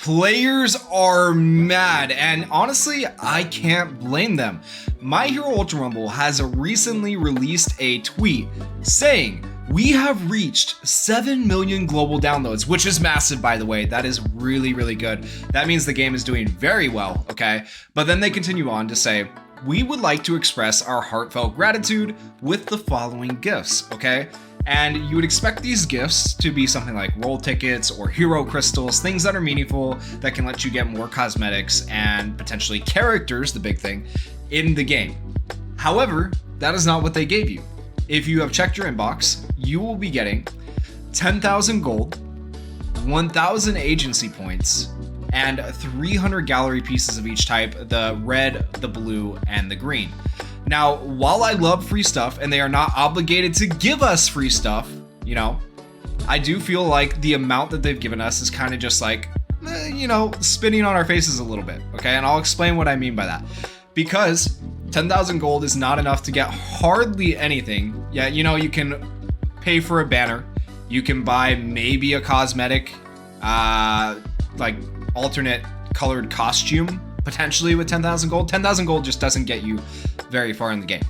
Players are mad, and honestly, I can't blame them. My Hero Ultra Rumble has recently released a tweet saying, "We have reached 7 million global downloads," which is massive, by the way. That is really, really good. That means the game is doing very well, okay? But then they continue on to say, "We would like to express our heartfelt gratitude with the following gifts," okay? And you would expect these gifts to be something like roll tickets or hero crystals, things that are meaningful that can let you get more cosmetics and potentially characters, the big thing, in the game. However, that is not what they gave you. If you have checked your inbox, you will be getting 10,000 gold, 1,000 agency points, and 300 gallery pieces of each type, the red, the blue, and the green. Now, while I love free stuff and they are not obligated to give us free stuff, you know, I do feel like the amount that they've given us is kind of just like, spinning on our faces a little bit, okay? And I'll explain what I mean by that. Because 10,000 gold is not enough to get hardly anything. Yeah, you can pay for a banner. You can buy maybe a cosmetic, like alternate colored costume, potentially with 10,000 gold. 10,000 gold just doesn't get you very far in the game.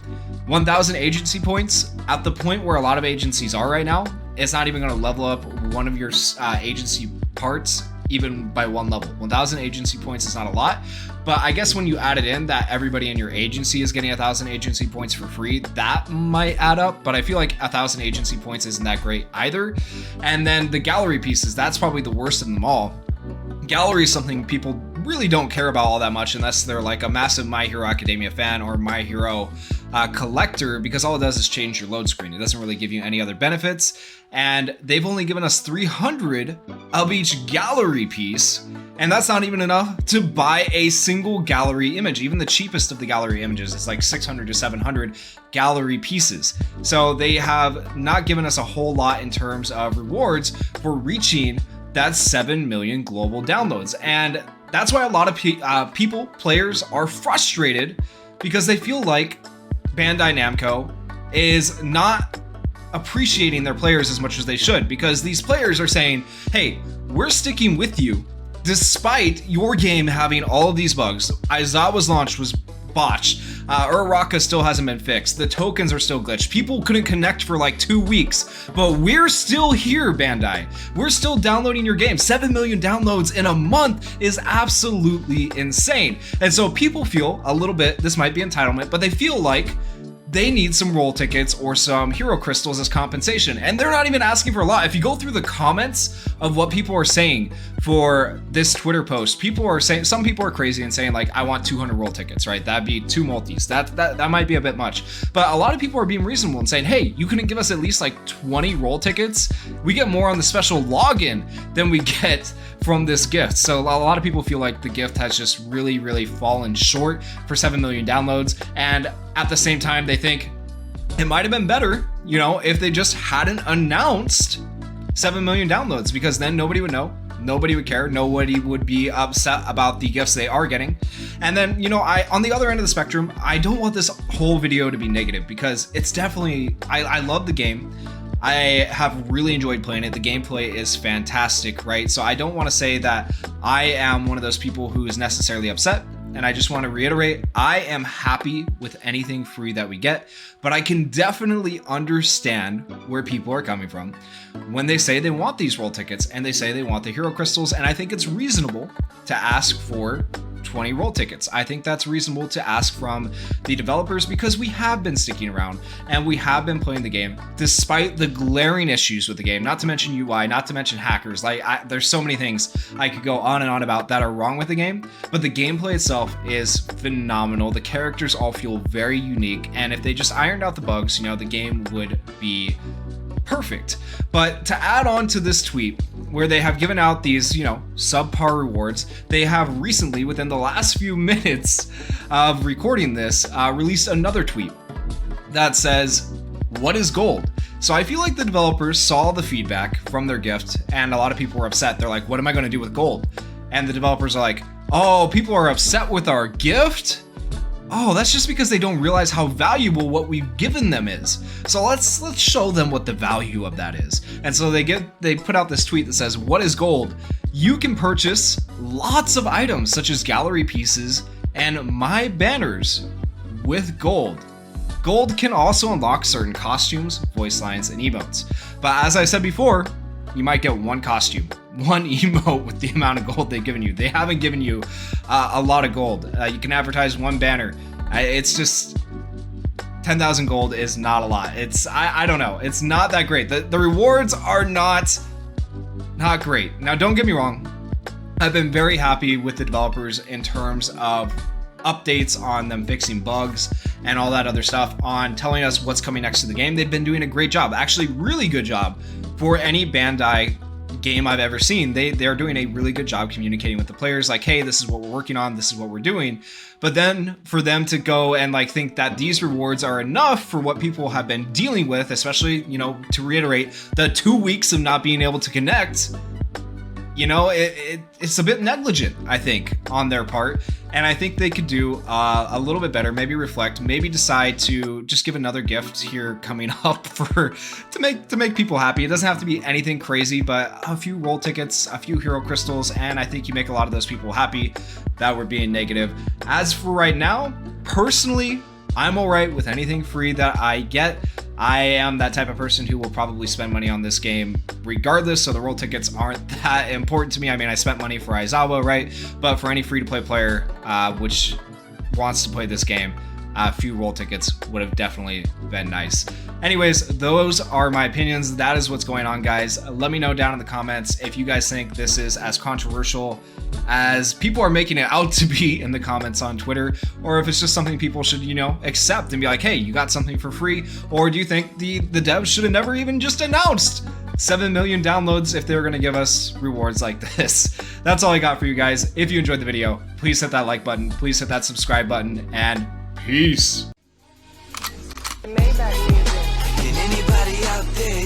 1,000 agency points, at the point where a lot of agencies are right now, it's not even going to level up one of your agency parts even by one level. 1,000 agency points is not a lot, but I guess when you add it in that everybody in your agency is getting 1,000 agency points for free, that might add up, but I feel like 1,000 agency points isn't that great either. And then the gallery pieces, that's probably the worst of them all. Gallery is something people really don't care about all that much unless they're like a massive My Hero Academia fan or My Hero collector, because all it does is change your load screen. It doesn't really give you any other benefits, and they've only given us 300 of each gallery piece, and that's not even enough to buy a single gallery image. Even the cheapest of the gallery images is like 600 to 700 gallery pieces. So they have not given us a whole lot in terms of rewards for reaching that 7 million global downloads. And that's why a lot of players are frustrated, because they feel like Bandai Namco is not appreciating their players as much as they should, because these players are saying, hey, we're sticking with you despite your game having all of these bugs. Aizawa's launch was botched. Uraraka still hasn't been fixed. The tokens are still glitched. People couldn't connect for like 2 weeks, but we're still here, Bandai. We're still downloading your game. 7 million downloads in a month is absolutely insane. And so people feel a little bit, this might be entitlement, but they feel like they need some roll tickets or some hero crystals as compensation. And they're not even asking for a lot. If you go through the comments of what people are saying for this Twitter post, people are saying, some people are crazy and saying like, I want 200 roll tickets, right? That'd be 2 multis. That might be a bit much. But a lot of people are being reasonable and saying, hey, you couldn't give us at least like 20 roll tickets? We get more on the special login than we get from this gift. So a lot of people feel like the gift has just really, really fallen short for 7 million downloads. And at the same time, they think it might have been better, if they just hadn't announced 7 million downloads, because then nobody would know, nobody would care, nobody would be upset about the gifts they are getting. And then, on the other end of the spectrum, I don't want this whole video to be negative, because it's definitely, I love the game. I have really enjoyed playing it. The gameplay is fantastic, right? So I don't want to say that I am one of those people who is necessarily upset. And I just want to reiterate, I am happy with anything free that we get, but I can definitely understand where people are coming from when they say they want these roll tickets and they say they want the hero crystals. And I think it's reasonable to ask for 20 roll tickets. I think that's reasonable to ask from the developers, because we have been sticking around and we have been playing the game despite the glaring issues with the game, not to mention UI, not to mention hackers. There's so many things I could go on and on about that are wrong with the game, but the gameplay itself is phenomenal. The characters all feel very unique, and if they just ironed out the bugs, the game would be perfect. But to add on to this tweet, where they have given out these, subpar rewards, they have recently, within the last few minutes of recording this, released another tweet that says, "What is gold?" So I feel like the developers saw the feedback from their gift, and a lot of people were upset. They're like, what am I going to do with gold? And the developers are like, oh, people are upset with our gift? Oh, that's just because they don't realize how valuable what we've given them is. So let's show them what the value of that is. And so they put out this tweet that says, "What is gold?" you can purchase lots of items such as gallery pieces and my banners with gold. Gold can also unlock certain costumes, voice lines, and emotes. But as I said before, you might get one costume, one emote with the amount of gold they've given you. They haven't given you a lot of gold. You can advertise one banner. It's just 10,000 gold is not a lot. I don't know. It's not that great. The rewards are not great. Now, don't get me wrong. I've been very happy with the developers in terms of updates on them fixing bugs and all that other stuff, on telling us what's coming next to the game. They've been doing a great job, actually really good job for any Bandai game I've ever seen. They're doing a really good job communicating with the players, like, hey, this is what we're working on, this is what we're doing. But then for them to go and like think that these rewards are enough for what people have been dealing with, especially, you know, to reiterate, the 2 weeks of not being able to connect, you know, it's a bit negligent, I think, on their part. And I think they could do a little bit better, maybe reflect, maybe decide to just give another gift here coming up to make people happy. It doesn't have to be anything crazy, but a few roll tickets, a few hero crystals, and I think you make a lot of those people happy that were being negative. As for right now, personally, I'm all right with anything free that I get. I am that type of person who will probably spend money on this game regardless, so the roll tickets aren't that important to me. I mean, I spent money for Aizawa, right? But for any free-to-play player which wants to play this game, a few roll tickets would have definitely been nice. Anyways, those are my opinions. That is what's going on, guys. Let me know down in the comments if you guys think this is as controversial as people are making it out to be in the comments on Twitter, or if it's just something people should, you know, accept and be like, hey, you got something for free. Or do you think the devs should have never even just announced 7 million downloads if they were going to give us rewards like this? That's all I got for you guys. If you enjoyed the video, please hit that like button, please hit that subscribe button, and peace. Maybach music. Can anybody out there